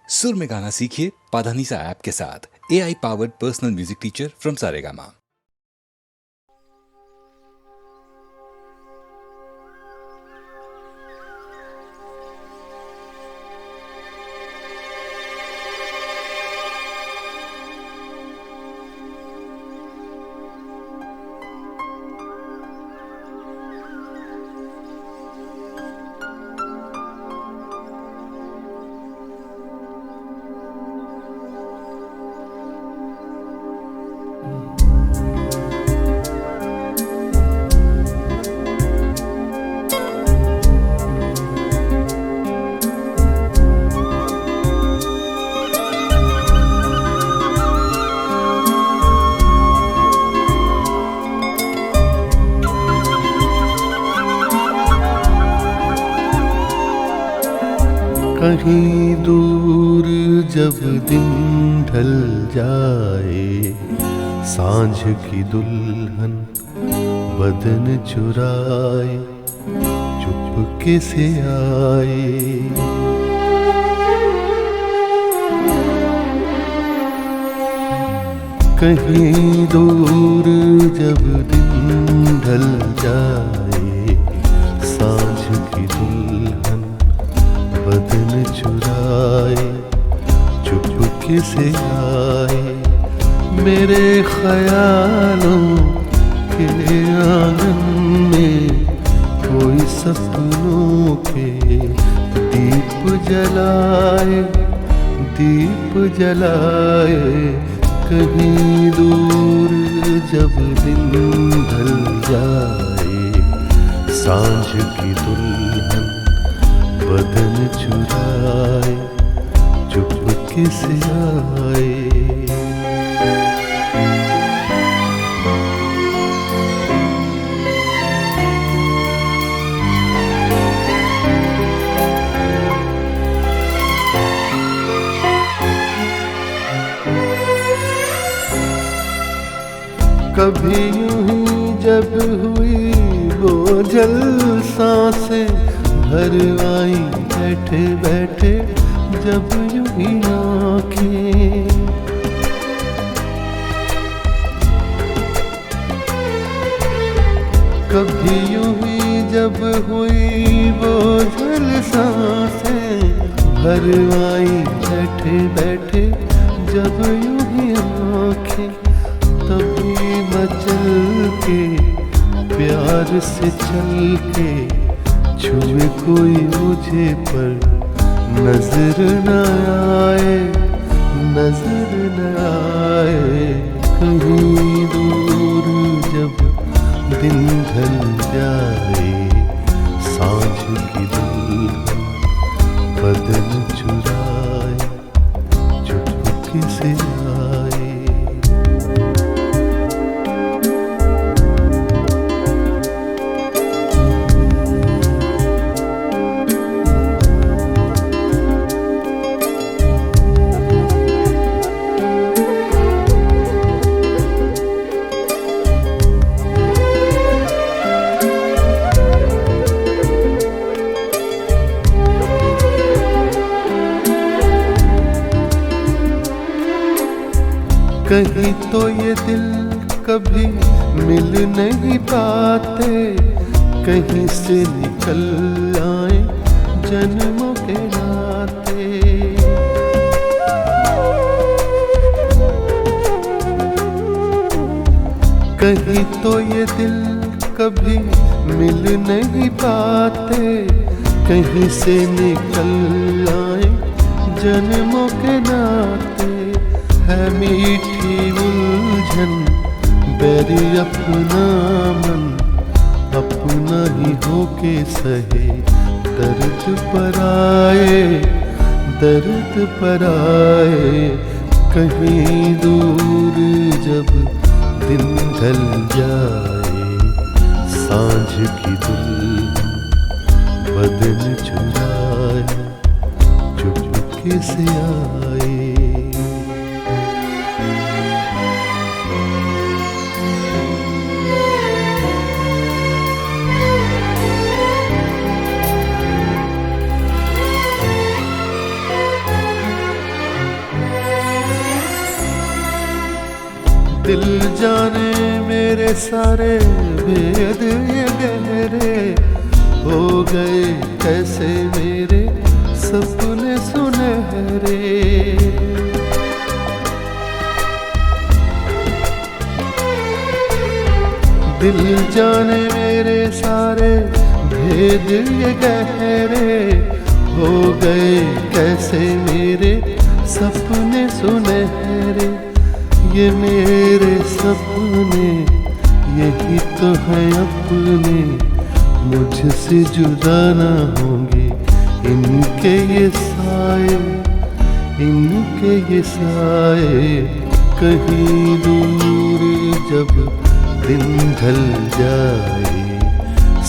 सुर में गाना सीखिए पाधानीसा ऐप के साथ। AI powered personal music teacher from Saregama. कहीं दूर जब दिन ढल जाए, सांझ की दुल्हन बदन चुराए चुपके से आए। कहीं दूर जब दिन ढल जाए, सांझ की दुल्हन बदन चुराए चुपके से आए। मेरे ख्यालों के आंगन में कोई सपनों के दीप जलाए, दीप जलाए। कहीं दूर जब दिन ढल जाए, सांझ की दुल्हन बदन चुराए चुपके से आए। कभी यूं ही जब हुई बोझल सांसें भर आई बैठे बैठे जब यूं ही आँखें। कभी यूं ही जब हुई बोझल सांसें भर आई बैठे बैठे जब यूं ही आँखें। तभी मचल के प्यार से चल के छुए कोई मुझे पर नजर न आए, नजर न आए। कहीं दूर जब दिन ढल जाए, सांझ की दुल्हन बदन चुराए चुपके से आए। कहीं तो ये दिल कभी मिल नहीं पाते, कहीं से निकल आए जन्मों के नाते। कहीं तो ये दिल कभी मिल नहीं पाते, कहीं से निकल आए जन्मों के नाते। है मीठी उलझन बैरी अपना मन, अपना ही होके सहे दर्द पर आए, दर्द पर आए। कहीं दूर जब दिन ढल जाए, सांझ की दुल्हन बदन चुराए चुपके से आए। दिल जाने मेरे सारे भेद ये गहरे हो गए कैसे मेरे सपने सुनहरे। दिल जाने मेरे सारे भेद ये गहरे हो गए कैसे मेरे सपने सुनहरे। ये मेरे सपने यही तो है अपने, मुझसे जुदा ना होंगे इनके ये साए, इनके ये साए। कहीं दूर जब दिन ढल जाए,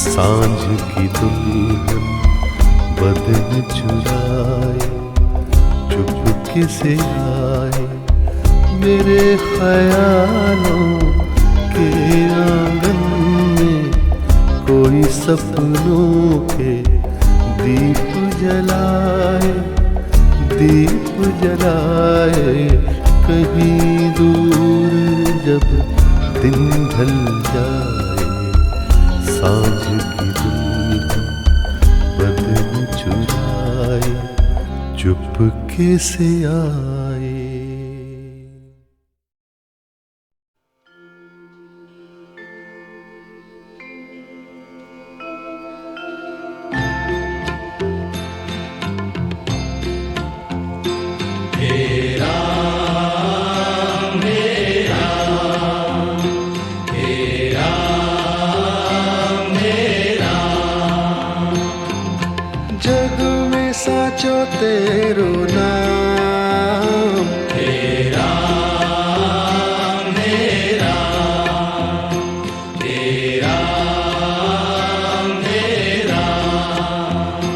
सांझ की दुल्हन बदन चुराए, चुपके से आए मेरे ख्यालों के आंगन में। कोई सपनों के दीप जलाए, दीप जलाए। कहीं दूर जब दिन ढल जाए, सांझ की दुल्हन बदन चुराए, चुपके से आए। जग में साचो तेरो नाम, हे राम हे राम, हे राम हे राम।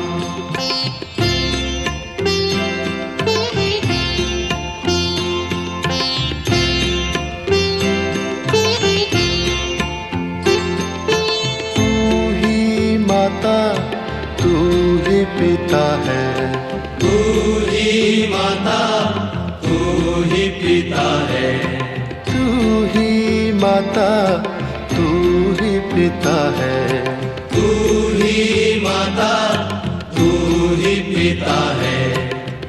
तू ही माता तू ही पिता है, तू ही माता तू ही पिता है, तू ही माता तू ही पिता है, तू ही माता तू ही पिता है।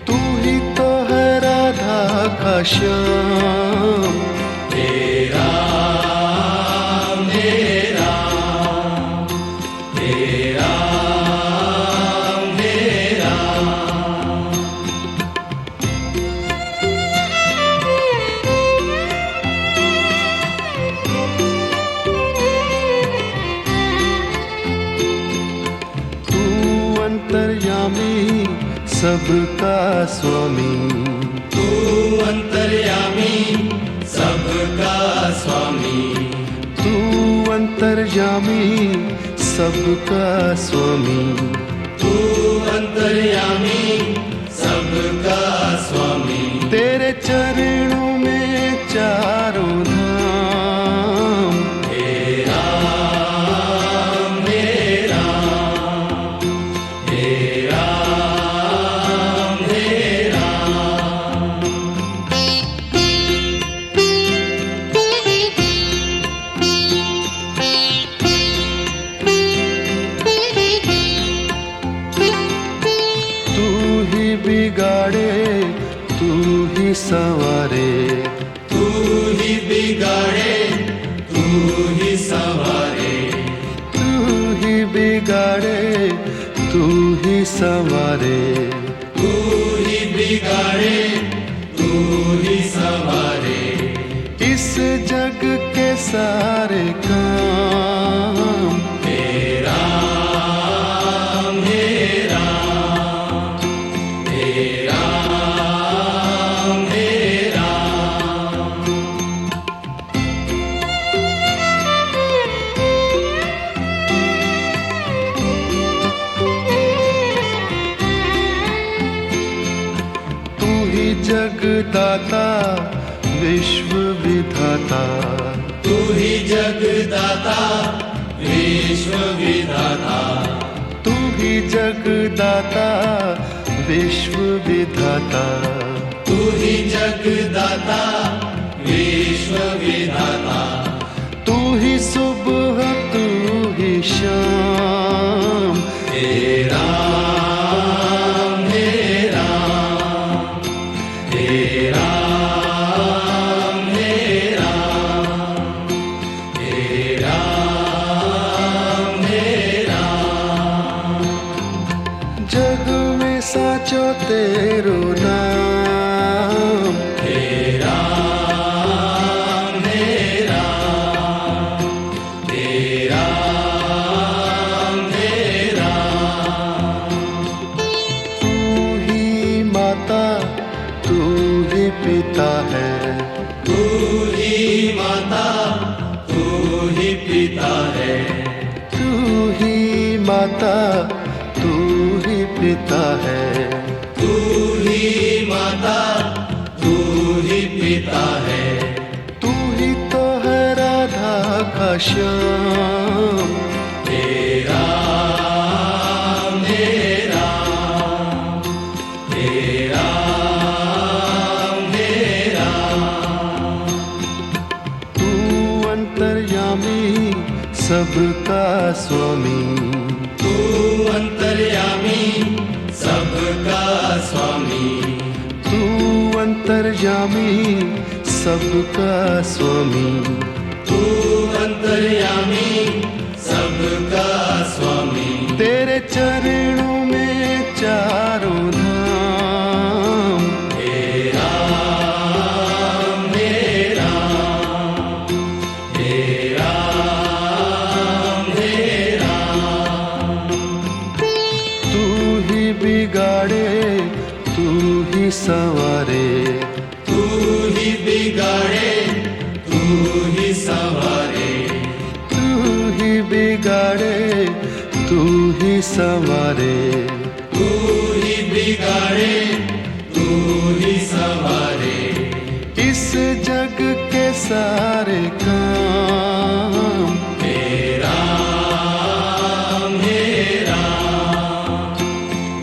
तू ही तो है राधा का श्याम, हे राम हे राम, हे राम हे राम। तू अंतर्यामी सबका स्वामी, तू अंतर्यामी सबका स्वामी, तू अंतर्यामी सबका स्वामी, तू अंतर्यामी सबका स्वामी। तेरे चरणों में चारों धाम, हे राम हे राम, हे राम हे राम। तू ही बिगाड़े तू ही संवारे, तू ही बिगाड़े तू ही संवारे, तू ही बिगाड़े तू ही संवारे, तू ही बिगाड़े तू ही संवारे। इस जग के सारे काम, हे राम हे राम, हे राम हे राम। तू ही जगदाता विश्व विधाता, तू ही जगदाता विश्व विधाता, तू ही जगदाता विश्व विधाता, तू ही जगदाता विश्व विधाता। तू ही सुबह तू ही शाम, हे राम हे राम, हे राम हे राम, हे राम हे राम। जग में साचो तेरो नाम, हे राम हे राम, हे राम हे राम। तू ही माता तू ही पिता है, तू ही माता तू ही पिता है, तू ही माता तू ही पिता है, तू ही माता तू ही पिता है। तू ही तो है राधा का श्याम, हे राम हे राम, हे राम हे राम। तू अंतर्यामी सबका स्वामी, तू अंतर्यामी सबका स्वामी, तू अंतर्यामी सबका स्वामी, तू अंतर्यामी सबका स्वामी। तेरे चरणों में चारों धाम, हे राम हे राम, हे राम हे राम। तू ही बिगाड़े तू ही संवारे, तू ही बिगाड़े तू ही संवारे, तू ही बिगाड़े तू ही संवारे, तू ही बिगाड़े तू ही संवारे। इस जग के सारे काम, हे राम हे राम,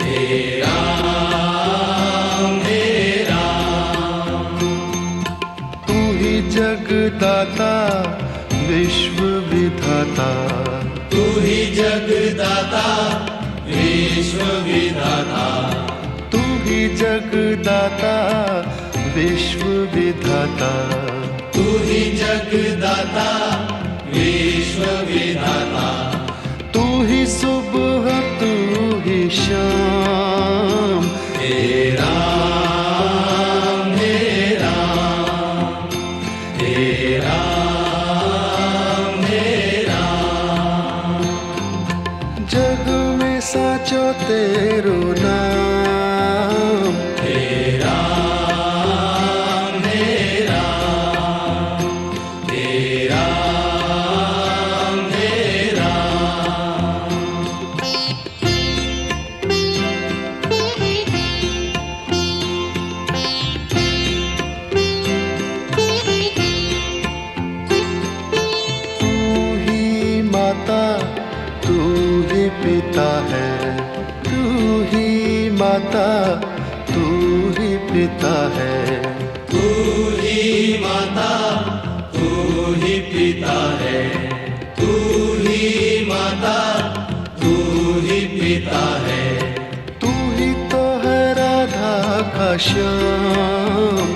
हे राम हे राम। तू ही जगदाता विश्व विधाता, तू ही जगदाता विश्व विधाता, तू ही जगदाता विश्व विधाता, तू ही जगदाता विश्व विधाता। तू ही सुबह तू ही शाम, हे राम हे राम, हे राम हे राम। जग में साचो तेरो नाम, हे राम हे राम, हे राम हे राम। तू ही माता तू ही पिता है, तू ही माता तू ही पिता है, तू ही माता तू ही पिता है, तू ही माता तू ही पिता है। तू ही तो है राधा का श्याम,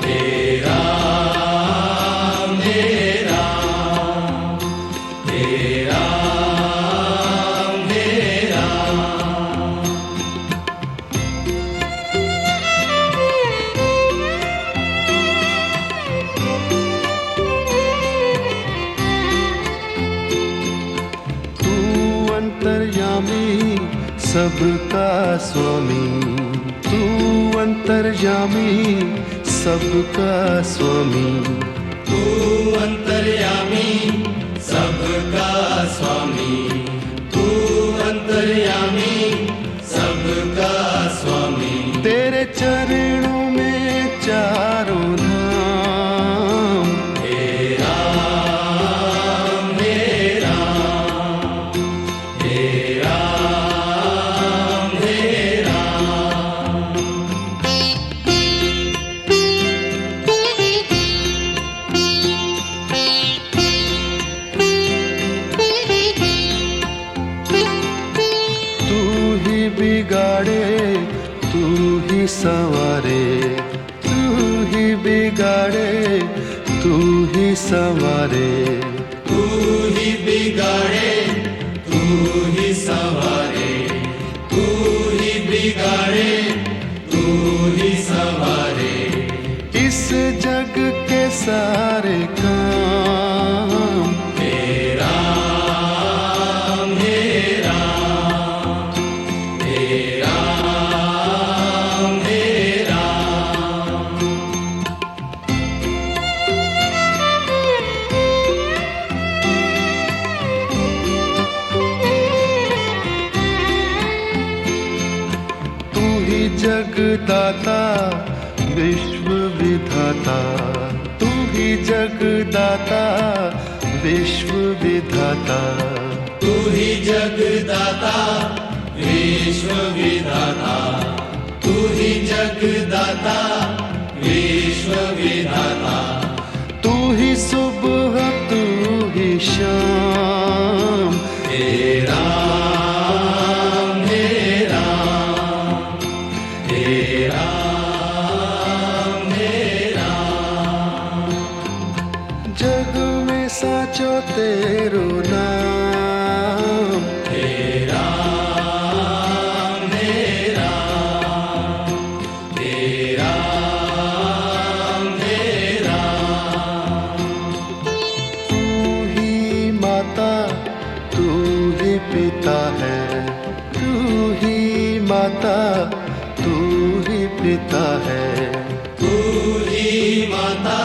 हे राम हे राम, हे राम हे राम। तू अंतर्यामी सबका स्वामी, तू अंतर्यामी सबका स्वामी, तू अंतर्यामी सबका स्वामी, तू अंतर्यामी सबका स्वामी। तेरे चरणों में चारों धाम, हे राम हे राम, हे राम हे राम। संवारे, तू ही बिगाड़े तू ही संवारे, तू ही बिगाड़े तू ही संवारे, तू ही बिगाड़े तू ही संवारे। इस जग के सारे काम तेरा मेरा, तेरा मेरा। तू ही जगदाता विश्व विधाता, तू ही जगदाता विश्व विधाता, तू ही जगदाता विश्व विधाता, तू ही जगदाता विश्व विधाता। तू ही सुबह तू ही शाम, तेरा मेरा, तेरा मेरा। जग में साचो तेरो नाम, तेरा मेरा, तेरा मेरा। तू ही माता तू ही पिता है, तू ही माता तू ही पिता है, तू ही माता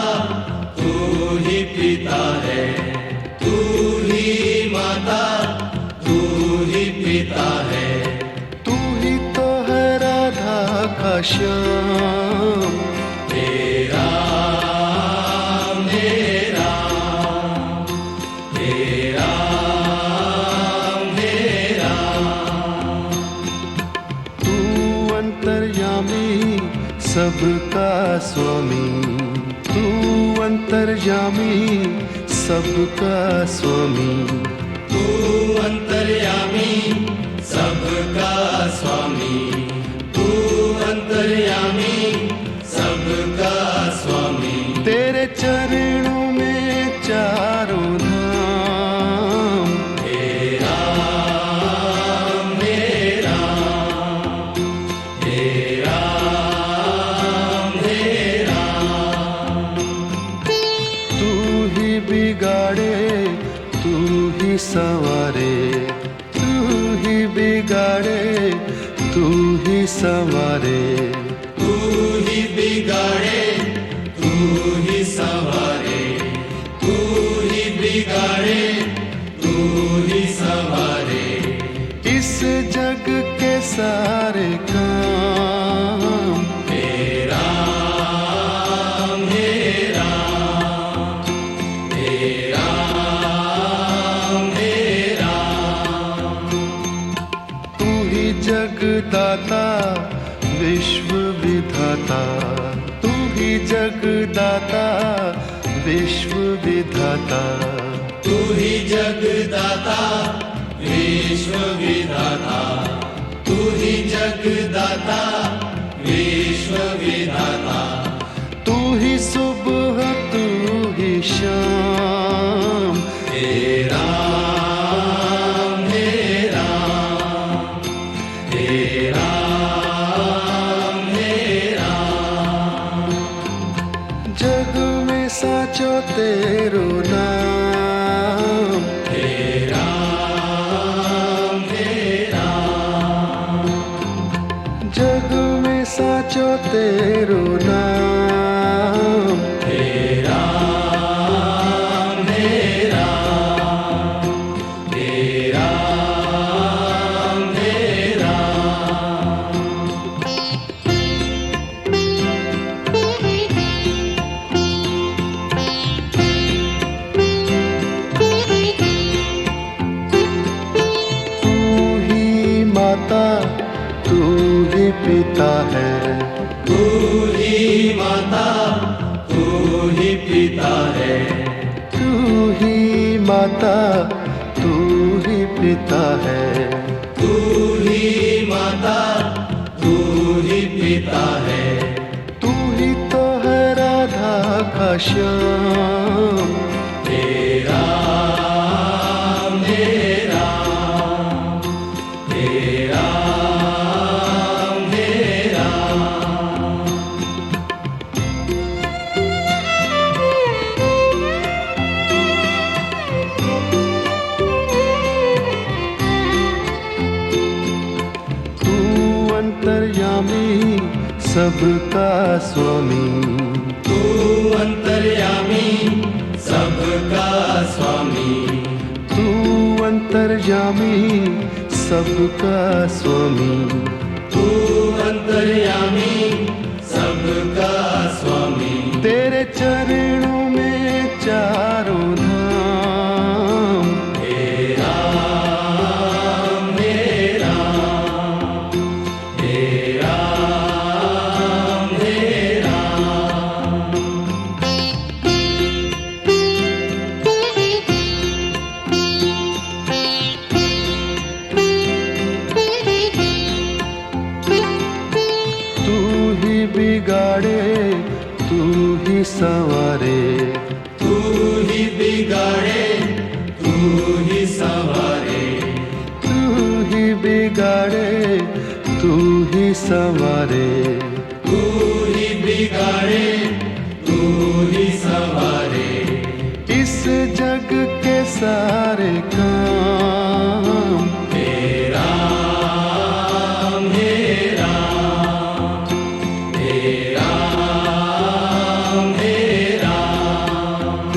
तू ही पिता है, तू ही माता तू ही पिता है। तू ही तो है राधा का श्याम, तेरा मेरा, तेरा मेरा। तू अंतर्यामी सबका स्वामी, तू अंतर्यामी सबका स्वामी, तू अंतर्यामी सबका स्वामी, तू अंतर्यामी सबका स्वामी। तेरे चरणों में चारों धाम, तेरा मेरा, तेरा मेरा। तू ही बिगाड़े तू ही संवारे, तू ही बिगाड़े तू ही संवारे, तू ही बिगाड़े तू ही संवारे, तू ही बिगाड़े तू ही संवारे। इस जग के सारे काम तेरा मेरा, तेरा मेरा। तू ही जगदाता विश्व विधाता, तू ही जगदाता विश्व विधाता, तू ही जगदाता विश्व विधाता, तू ही जगदाता विश्व विधाता। तू ही सुबह तू ही शाम, तेरा मेरा, तेरा मेरा। जग में साचो तेरो नाम, तेरा मेरा, जग में साचो तेरो नाम, तेरा मेरा, तेरा मेरा। तू ही माता तू ही पिता है, तू ही माता तू ही पिता है, तू ही माता तू ही पिता है, तू ही माता तू ही पिता है। श्याम। हे राम हे राम हे राम हे राम। तू अंतर्यामी सबका स्वामी, तू अंतर्यामी सबका स्वामी, तू अंतर्यामी सबका स्वामी। तू अंतर्यामी सबका स्वामी। तेरे चरणों में चारों धाम। हे राम हे राम हे राम हे राम। तू ही बिगाड़े तू ही संवारे, तू ही बिगाड़े तू ही संवारे, तू ही बिगाड़े तू ही संवारे। तू ही बिगाड़े तू ही संवारे। इस जग के सारे काम। हे राम हे राम हे राम हे राम।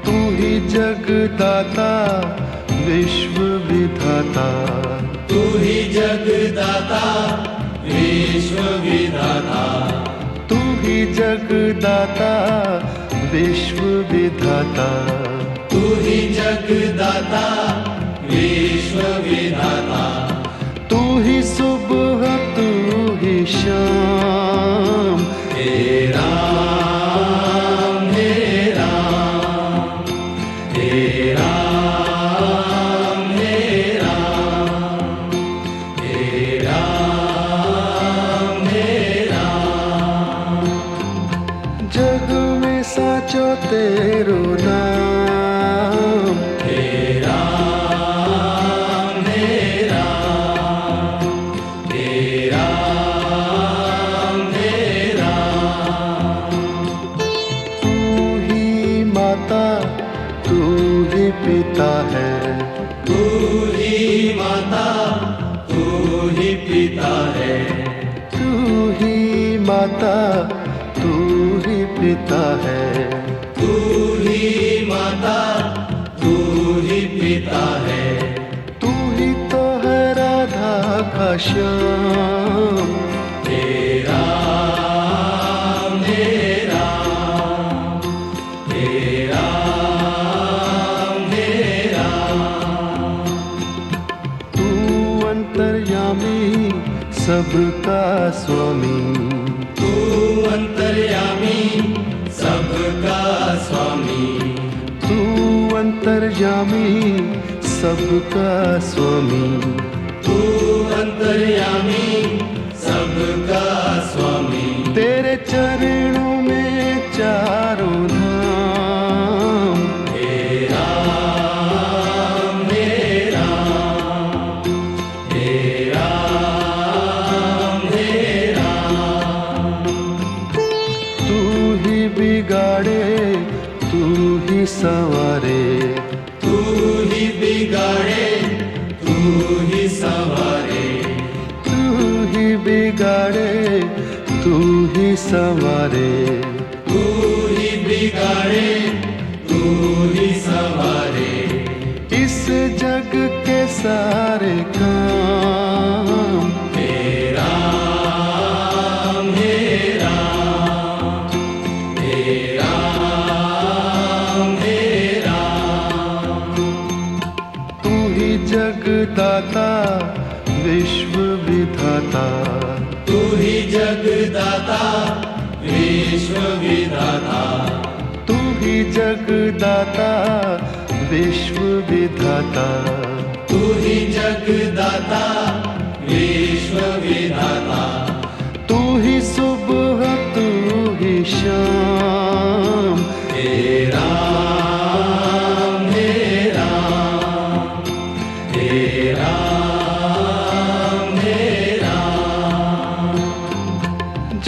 तू ही जगदाता विश्व विधाता, तू ही जगदाता विश्व विधाता, तू ही जगदाता विश्व विधाता। तू ही जगदाता विश्व विधाता। तू ही सुबह तू ही शाम। हे राम हे राम हे राम हे राम हे राम हे राम। जग में साचो तेरो नाम। हे राम हे राम हे राम हे राम। तू ही माता तू ही पिता है, तू ही माता तू ही पिता है, तू ही माता तू ही पिता है। तू ही माता तू ही पिता है। तू ही तो है राधा का श्याम। हे राम हे राम हे राम हे राम। तू अंतर्यामी सबका स्वामी, तू अंतर्यामी सबका स्वामी, तू अंतर्यामी सबका स्वामी। तू अंतर्यामी सबका स्वामी। तेरे चरणों में चारों धाम। हे राम हे राम हे राम हे राम। तू ही बिगाड़े तू ही संवारे, तू ही बिगाड़े तू ही संवारे, तू ही बिगाड़े तू ही संवारे। तू ही बिगाड़े तू ही संवारे। इस जग के सारे काम। हे राम हे राम हे राम हे राम। तू ही जगदाता विश्व विधाता, तू ही जगदाता विश्व विधाता, तू ही जगदाता विश्व विधाता तू ही जगदाता विश्व विधाता तू ही सुबह तू ही शाम हे राम हे राम हे राम हे राम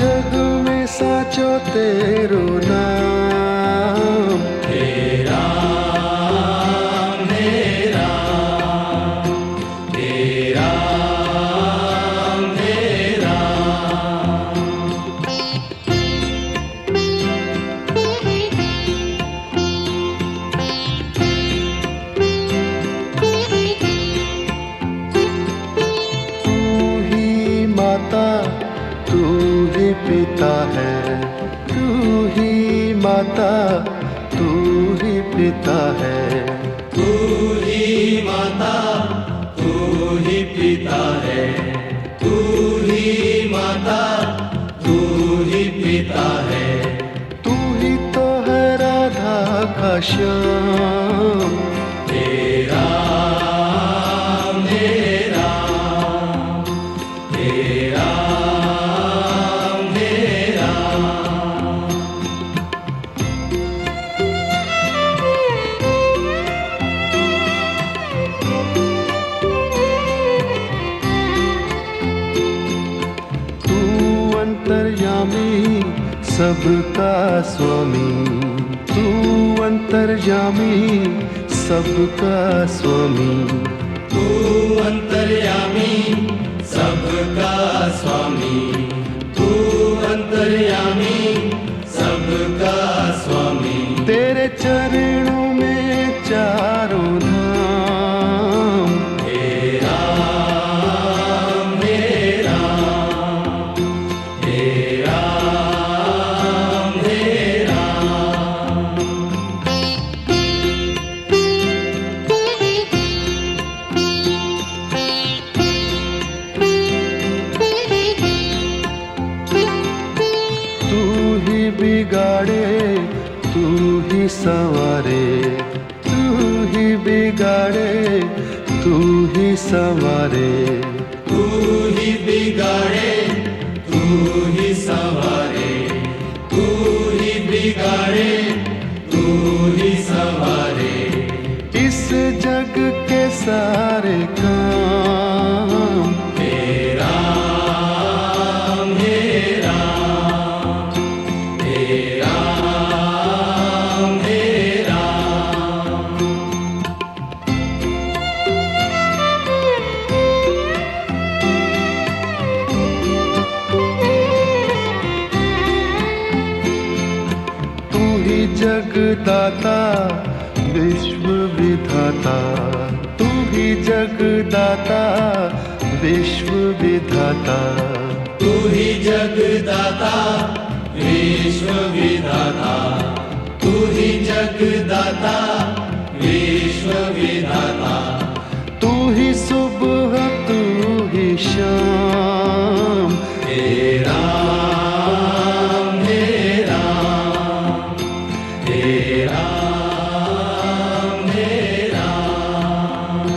जग में साचो तेरो नाम हे राम हे राम हे राम हे राम तू ही माता तू ही पिता है तू ही माता तू ही पिता है तू ही माता तू ही पिता है तू ही माता तू ही पिता है तू ही तो है राधा का श्याम हे राम हे राम हे राम हे राम तू अंतर्यामी सबका स्वामी तू अंतर्यामी सबका स्वामी तू अंतर्यामी सबका स्वामी तू अंतर्यामी सबका स्वामी तेरे चरणों में चारों धाम हे राम हे राम हे राम हे राम तू ही बिगाड़े तू ही संवारे तू ही बिगाड़े तू ही संवारे तू ही बिगाड़े तू ही संवारे तू ही बिगाड़े तू ही संवारे इस जग के सारे काम हे राम हे राम हे राम हे राम तू ही जगदाता विश्व विधाता तू ही जगदाता विश्व विधाता तू ही जगदाता विश्व विधाता तू ही जगदाता विश्व विधाता तू ही सुबह तू ही शाम हे राम हे राम हे राम हे राम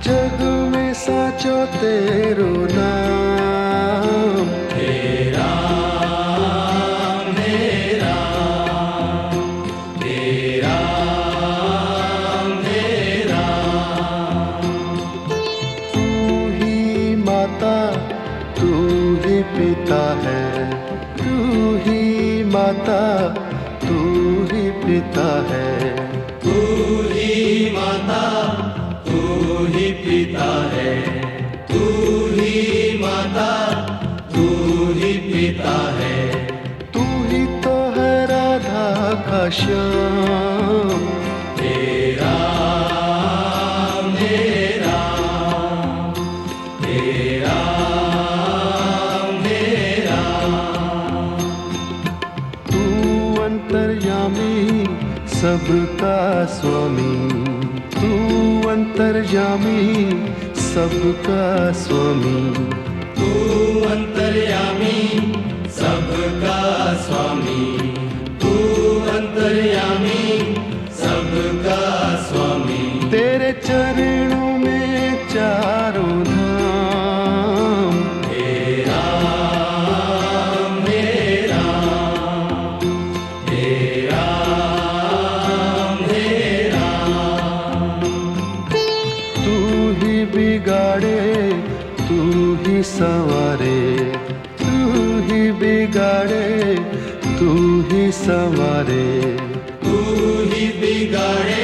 जग में साचो तेरो नाम हे राम हे राम हे राम हे राम तू ही माता तू ही पिता है तू ही माता तू ही पिता है तू ही माता तू ही पिता है तू ही माता तू ही पिता है तू ही तो है राधा का श्याम हे राम हे राम हे राम हे राम तू अंतर्यामी सबका स्वामी तू अंतर्यामी सबका स्वामी तू अंतर्यामी सबका स्वामी तू अंतर्यामी सबका संवारे, तू ही बिगाड़े, तू ही संवारे, तू ही बिगाड़े,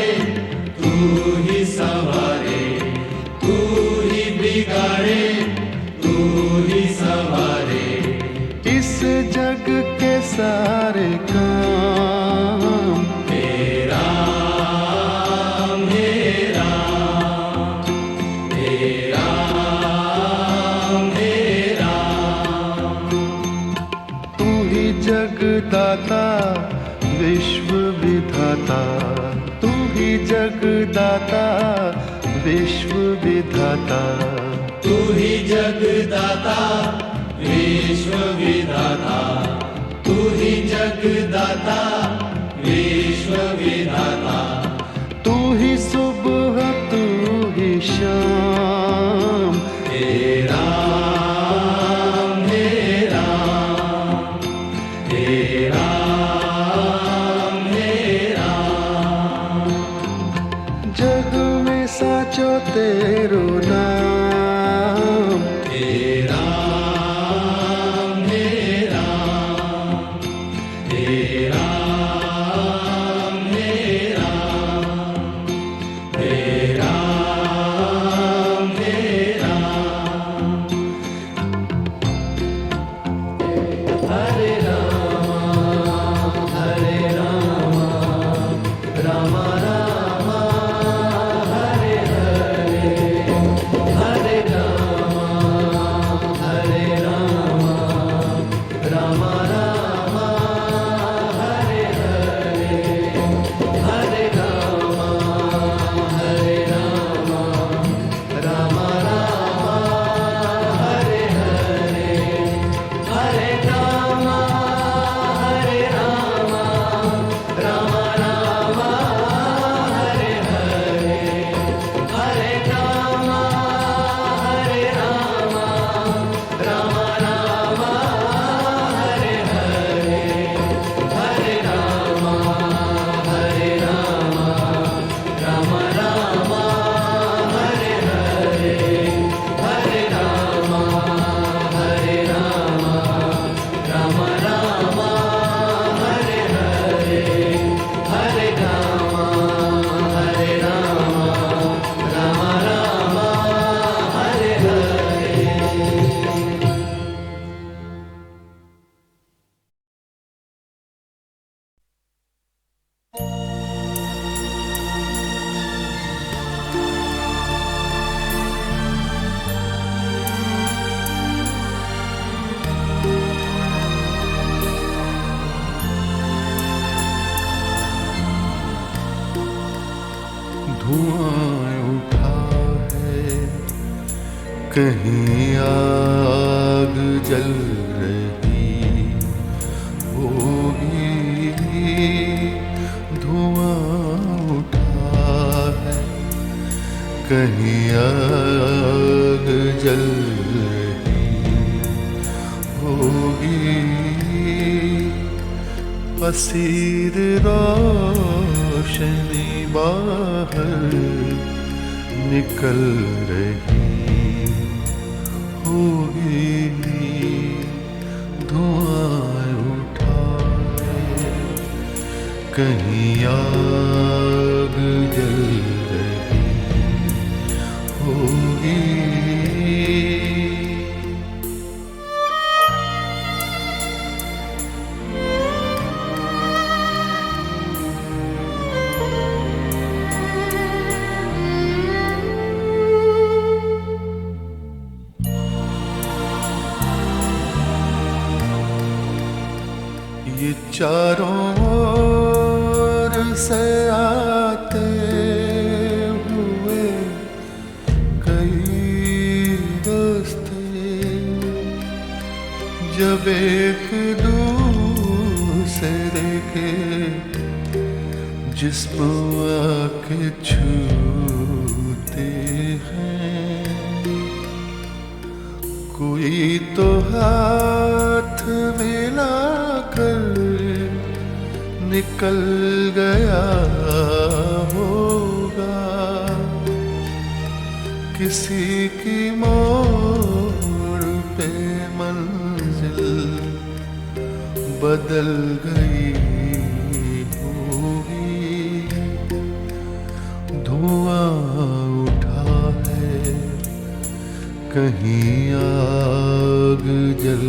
तू ही संवारे, तू ही बिगाड़े, तू ही संवारे। इस जग के सारे काम मेरा मेरा मेरा मेरा। तू ही जगदाता विश्व विधाता, तू ही जगदाता विश्व विधाता, तू ही जगदाता विश्व विधाता, तू ही जगदाता विश्व विधाता। तू ही सुबह तू ही शाम, तेरा मेरा तेरा मेरा। जग में साचो तेरो नाम, तेरा मेरा तेरा मेरा तेरा मेरा। हरे राम हरे राम राम राम हरे हरे, हरे राम हरे राम राम राम हरे हरे, हरे राम हरे राम राम राम हरे हरे, हरे राम हरे राम राम राम हरे हरे, हरे राम हरे राम राम राम हरे हरे, हरे राम हरे राम राम राम हरे हरे, हरे राम हरे राम राम राम हरे हरे, हरे राम हरे राम राम राम हरे हरे। धुआं उठा है, कहीं आग जल रही होगी। धुआं उठा है, कहीं आग जल रही होगी। असीर रोशनी बाहर निकल रही होगी। धुआं उठा है, कहीं आग जल रही होगी। ये चारों ओर से आते हुए कई रास्ते, जब एक दूसरे के जिस्म आके छूते हैं, कोई तो हाथ मिलाकर निकल गया होगा। किसी की मोड़ बदल गई होगी। धुआं उठा है, कहीं आग जल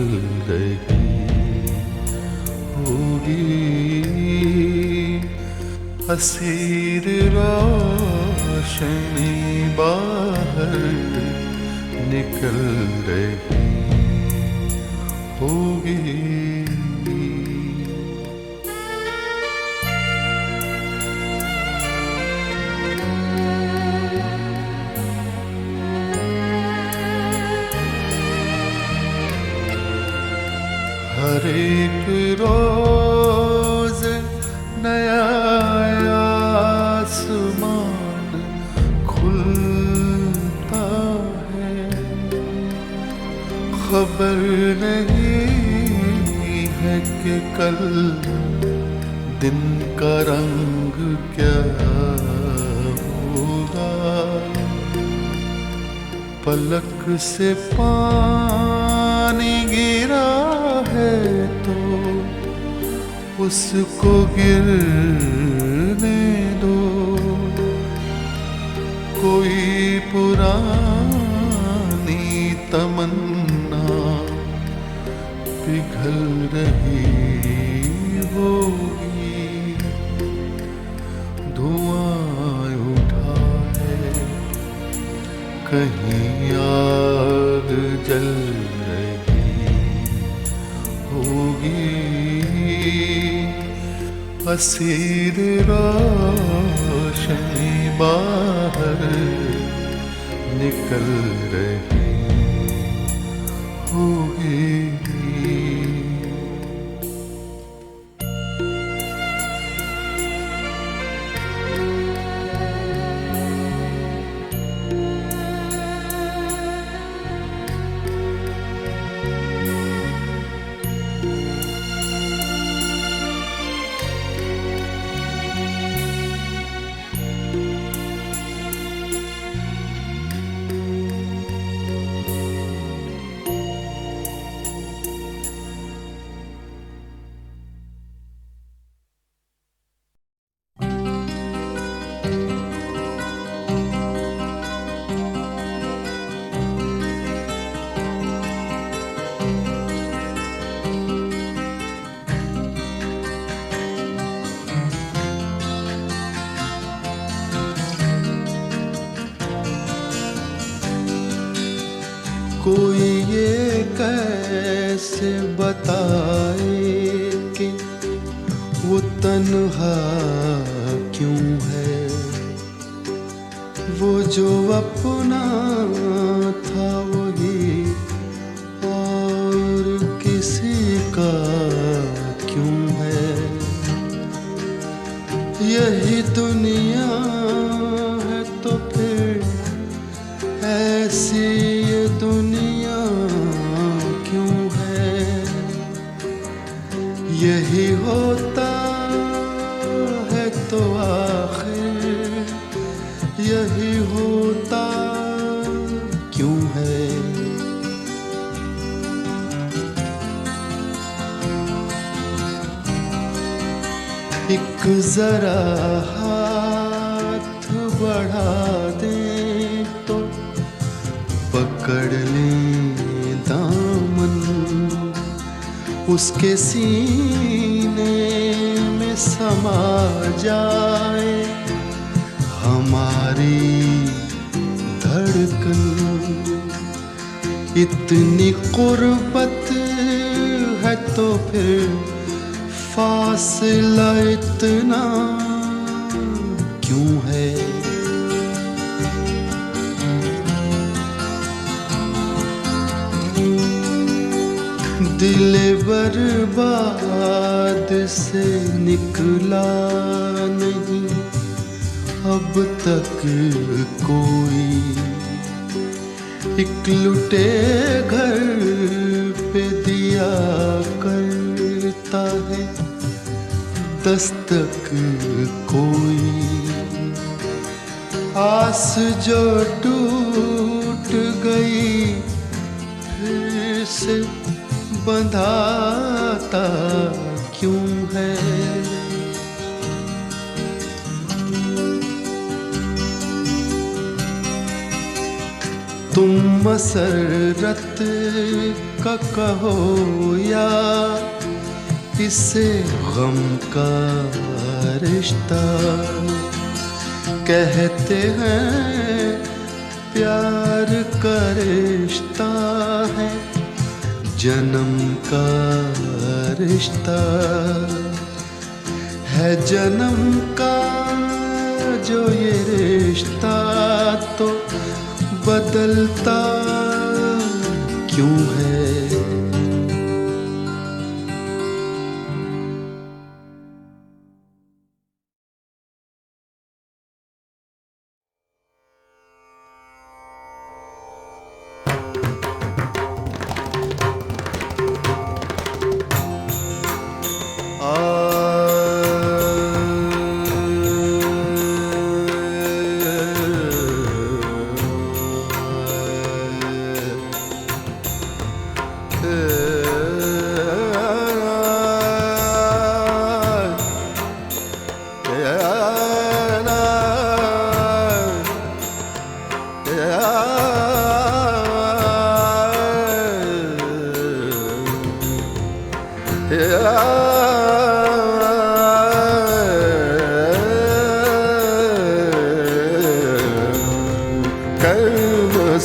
रही होगी। असीर रोशनी बाहर निकल रही होगी। हर एक रोज नया आसमान खुलता है। खबर नहीं है कि कल दिन का रंग क्या होगा। पलक से पानी गिरा है तो उसको गिरने दो। कोई पुरानी तमन्ना पिघल रही होगी। धुआं उठा है, कहीं आग जल रही होगी। असीर रोशनी बाहर निकल रही होगी। कोई ये कैसे बताए कि वो तन्हा क्यों है। वो जो अपना था वही और किसी का क्यों है। यही दुनिया है तो फिर ऐसी ये दुनिया क्यों है। यही होता है तो आखिर यही होता क्यों है। एक जरा हाथ बढ़ा दे तो पकड़ लें दामन। उसके सीने में समा जाए हमारी धड़कन। इतनी कुर्बत है तो फिर फासला इतना क्यों है। दिल बर्बाद से निकला नहीं अब तक कोई। एक लुटे घर पे दिया करता है दस्तक कोई। आस जो टूट गई फिर से बंधाता क्यों है? तुम मसरत का कहो या इसे गम का रिश्ता, कहते हैं प्यार का रिश्ता है जन्म का रिश्ता, है जन्म का जो ये रिश्ता, तो बदलता क्यों है?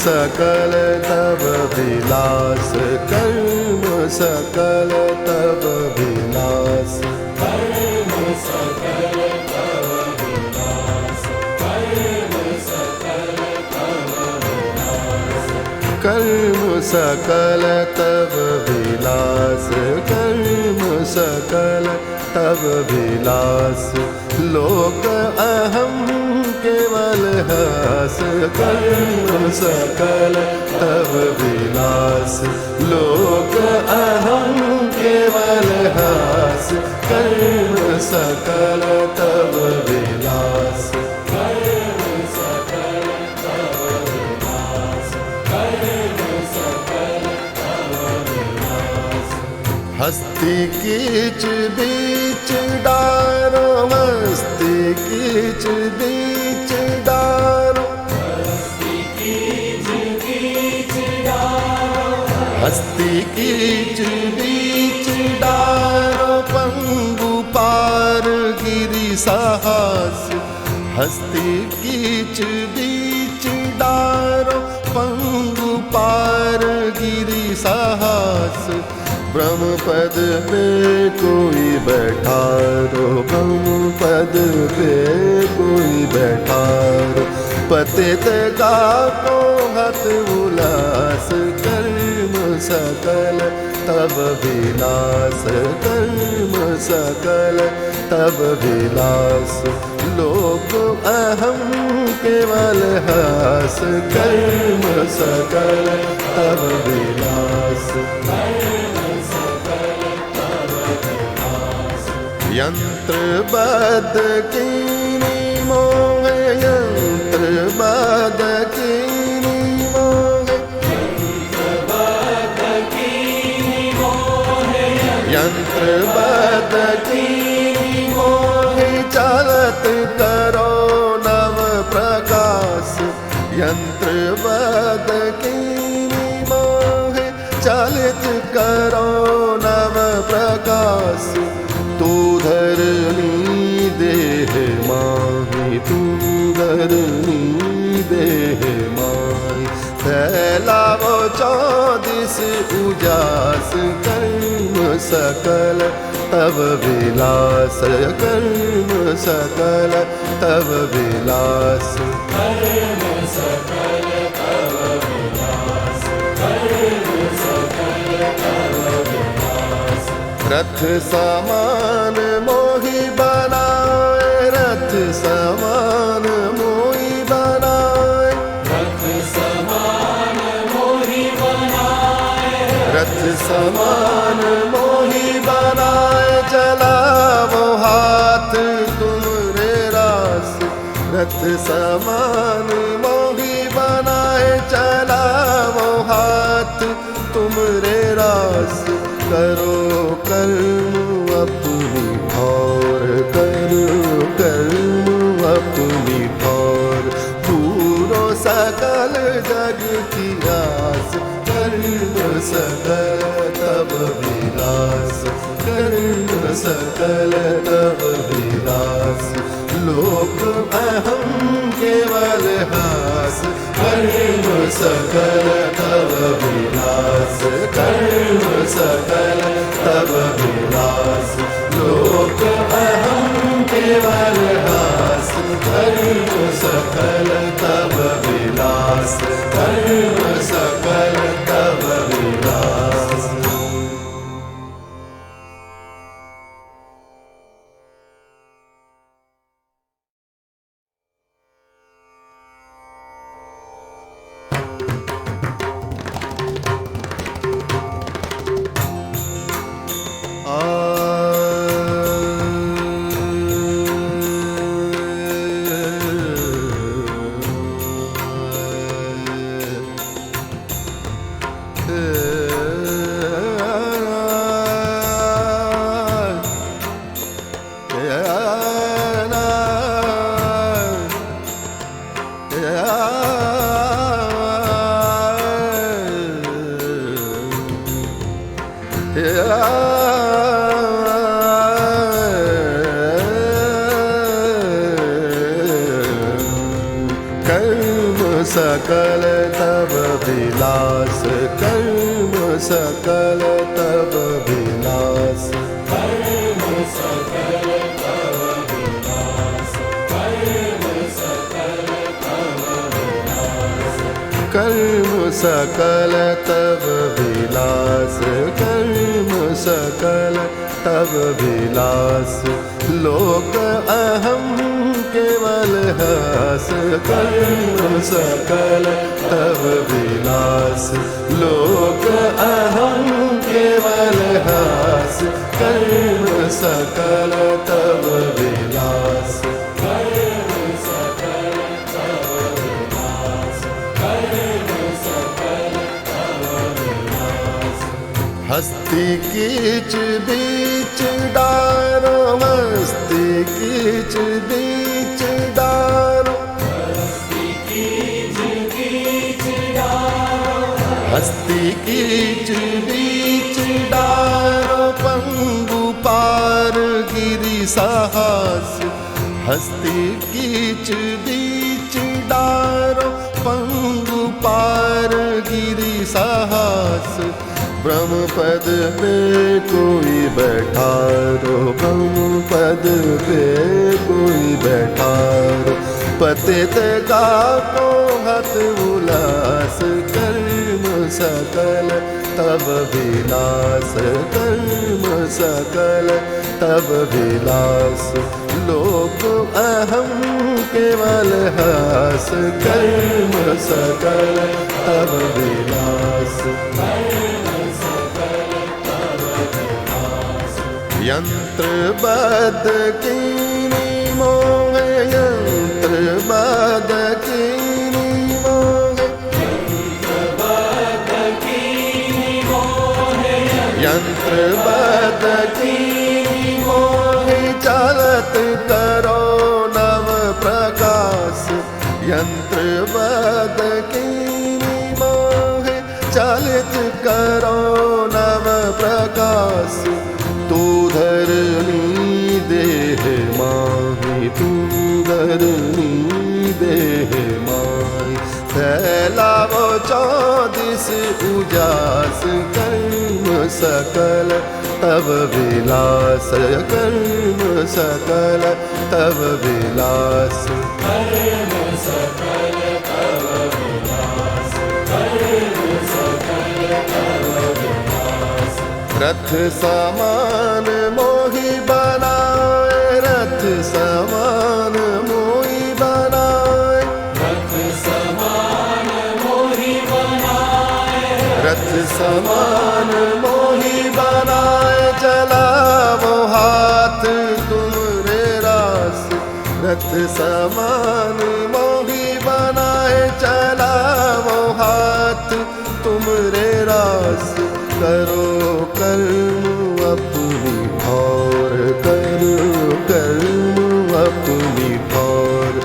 सकल तब विलास, कर्म सकल तब विलास, कर्म सकल तब विलास, कर्म सकल तब विलास, कर्म सकल तब विलास, कर्म सकल तब विलास, लोक अहम केवल हास, कर्म सकल तब विलास, लोक अहम केवल हास, कर्म सकल तब विलास, कर्म सकल तब विलास, कर्म सकल तब विलास, हस्ती कीच बीच डारो, मस्ती कीच बीच डारो, हस्ती कीच बीच डारो, हस्ती कीच बीच डारो, पंगु पार गिरि साहस, हस्ती कीच बीच डारो, पंगु पार गिरि साहस, ब्रह्म पद पे कोई बैठा रो, ब्रह्म पद पे कोई बैठा रो, पतित का को हत उल्लास, कर्म सकल तब विलास, कर्म सकल तब विलास, लोक अहम केवल हास, कर्म सकल तब विलास, यंत्र बद कीनी मोह, यंत्र बद कीनी मोह, यंत्र बद कीनी मोह, यंत्र बद कीनी मोह, चलत करो नव प्रकाश, यंत्र बद कीनी मोह, चलित करो नव प्रकाश, तू धरनी देह माही, तू धरनी देह माही, फैलावो चौदिस उजास, कर्म सकल तब विलास, कर्म सकल तब विलास, कर्म सकल तब विलास, कर्म सकल तब विलास, रथ समान मोहि बनाए, रथ समान मोहि बनाए, रथ समान मोहि बनाए, रथ समान मोहि बनाए, चलावो हाथ तुमरे रास, रथ समान मोहि बनाए, चलावो हाथ तुमरे रास, अपनी ठौर। पूरो सकल जग की आस, कर्म सकल तब विलास, कर्म सकल तब विलास। लोक अहम केवल हास, कर्म सकल तब विलास, कर्म सकल तब विलास। लोक अहम केवल हास, कर्म सकल तब विलास, कर्म सकल तब विलास। सकल तब विलास, कर्म सकल तब विलास, कर्म सकल तब विलास, कर्म सकल तब विलास, कर्म सकल तब विलास, कर्म सकल तब विलास। लोक अहम केवल हास, कर्म सकल तब विलास। लोक अहम केवल हास, कर्म सकल तब विलास, कर्म सकल तब विलास, कर्म सकल तब विलास। हस्ती कीच बीच डारो, मस्ती कीच बीच डारो, हस्ती कीच बीच डारो, हस्ती कीच बीच डारो। पंगु पार गिरि साहस, हस्ती कीच बीच डारो। पंगु पार गिरि साहस, ब्रह्म पद पे कोई बैठारो, ब्रह्म पद पे कोई बैठारो। पतित का को हत उल्लास, कर्म सकल तब विलास, कर्म सकल तब विलास। लोक अहम केवल हास, कर्म सकल तब विलास, यंत्र बद कीनी मोह, यंत्र बद कीनी मोह, यंत्र बद कीनी मोह, यंत्र बद कीनी मोह। चलत करो नव प्रकाश, यंत्र बद कीनी मोह। चलित करो नव प्रकाश, तू धरनी देह माही, तू धरनी देह माही। फैलावो चौदिस उजास, कर्म सकल तब विलास, कर्म सकल तब विलास, कर्म सकल तब विलास, कर्म सकल तब विलास। रथ समान मोहि बनाए, रथ समान मोहि बनाए, रथ समान मोहि बनाए, रथ समान मोहि बनाए। चलावो हाथ तुमरे रास, रथ समान मोहि बनाए। चलावो हाथ तुमरे रास, करो कर्म अपनी ठौर, करो कर्म अपनी ठौर।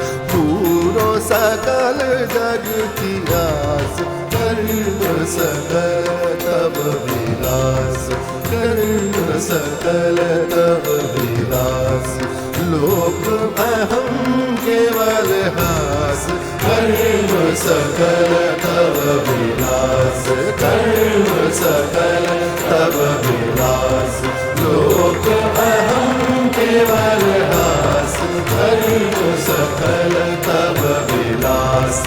जग की आस, कर्म सकल तब विलास, कर्म सकल तब विलास। लोक अहम केवल हास, कर्म सकल तब विलास, कर्म सकल तब विलास। लोक अहम केवल हास, कर्म सकल तब विलास।